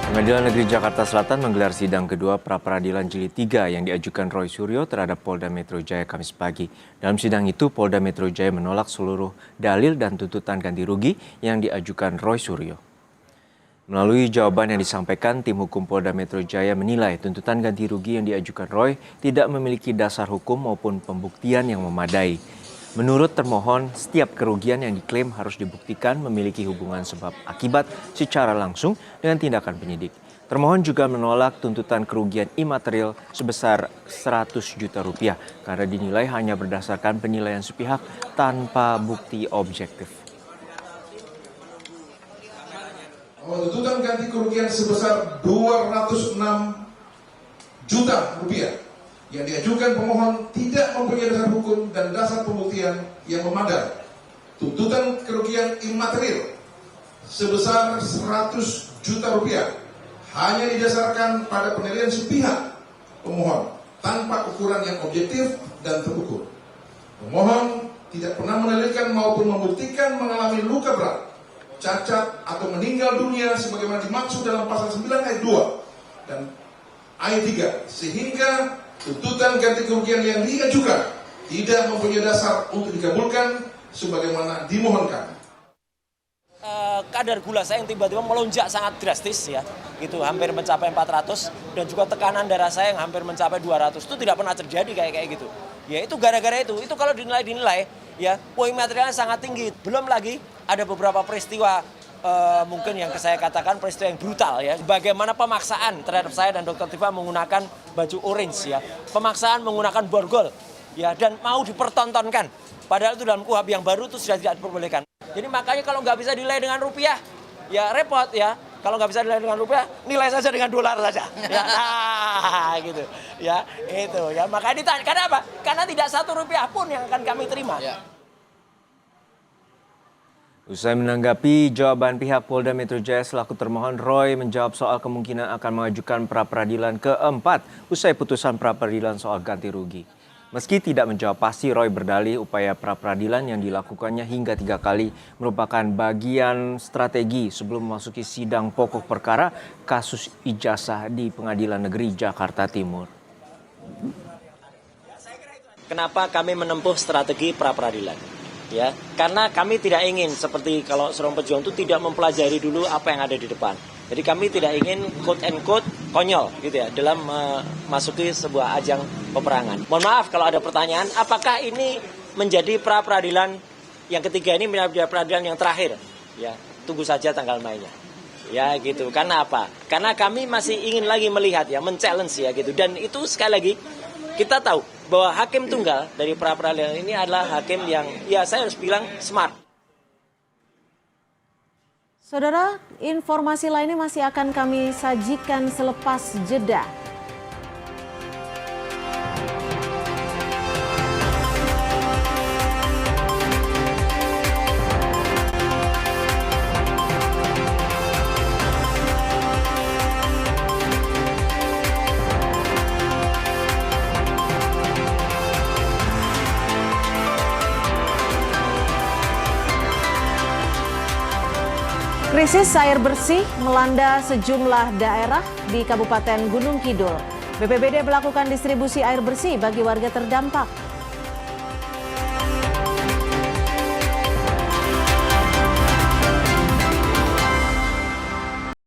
Pengadilan Negeri Jakarta Selatan menggelar sidang kedua pra-peradilan jilid 3 yang diajukan Roy Suryo terhadap Polda Metro Jaya Kamis pagi. Dalam sidang itu, Polda Metro Jaya menolak seluruh dalil dan tuntutan ganti rugi yang diajukan Roy Suryo. Melalui jawaban yang disampaikan, tim hukum Polda Metro Jaya menilai tuntutan ganti rugi yang diajukan Roy tidak memiliki dasar hukum maupun pembuktian yang memadai. Menurut termohon, setiap kerugian yang diklaim harus dibuktikan memiliki hubungan sebab akibat secara langsung dengan tindakan penyidik. Termohon juga menolak tuntutan kerugian imaterial sebesar 100 juta rupiah karena dinilai hanya berdasarkan penilaian sepihak tanpa bukti objektif. Tuntutan ganti kerugian sebesar 206 juta rupiah yang diajukan pemohon tidak mempunyai dasar hukum dan dasar pembuktian yang memadai. Tuntutan kerugian imaterial sebesar 100 juta rupiah hanya didasarkan pada penilaian sepihak pemohon tanpa ukuran yang objektif dan terukur. Pemohon tidak pernah menelitikan maupun membuktikan mengalami luka berat, cacat atau meninggal dunia sebagaimana dimaksud dalam pasal 9 ayat 2 dan ayat 3 sehingga tuntutan ganti kerugian yang diajukan tidak mempunyai dasar untuk dikabulkan sebagaimana dimohonkan. Kadar gula saya yang tiba-tiba melonjak sangat drastis ya, gitu hampir mencapai 400 dan juga tekanan darah saya yang hampir mencapai 200 itu tidak pernah terjadi kayak gitu. Ya itu gara-gara itu kalau dinilai ya poin materialnya sangat tinggi. Belum lagi ada beberapa peristiwa mungkin yang saya katakan peristiwa yang brutal ya. Bagaimana pemaksaan terhadap saya dan Dr. Tifa menggunakan baju orange ya. Pemaksaan menggunakan borgol ya dan mau dipertontonkan. Padahal itu dalam KUHP yang baru itu sudah tidak diperbolehkan. Jadi makanya kalau nggak bisa dinilai dengan rupiah ya repot ya. Kalau nggak bisa dinilai dengan rupiah, nilai saja dengan dolar saja. Ya, nah, gitu. Ya, itu ya. Makanya ditanya, karena apa? Karena tidak satu rupiah pun yang akan kami terima. Ya. Usai menanggapi jawaban pihak Polda Metro Jaya selaku termohon, Roy menjawab soal kemungkinan akan mengajukan pra-peradilan keempat usai putusan pra-peradilan soal ganti rugi. Meski tidak menjawab pasti, Roy berdalih upaya pra-peradilan yang dilakukannya hingga 3 kali merupakan bagian strategi sebelum memasuki sidang pokok perkara kasus ijazah di Pengadilan Negeri Jakarta Timur. Kenapa kami menempuh strategi pra-peradilan? Ya, karena kami tidak ingin seperti kalau seorang pejuang itu tidak mempelajari dulu apa yang ada di depan. Jadi kami tidak ingin quote and quote konyol gitu ya dalam memasuki sebuah ajang peperangan. Mohon maaf kalau ada pertanyaan, apakah ini menjadi pra-peradilan yang ketiga ini menjadi peradilan yang terakhir? Ya, tunggu saja tanggal mainnya. Ya gitu. Karena apa? Karena kami masih ingin lagi melihat ya, men-challenge ya gitu. Dan itu sekali lagi kita tahu bahwa hakim tunggal dari pra-peradilan ini adalah hakim yang ya saya harus bilang smart. Saudara, informasi lainnya masih akan kami sajikan selepas jeda. Krisis air bersih melanda sejumlah daerah di Kabupaten Gunung Kidul. BPBD melakukan distribusi air bersih bagi warga terdampak.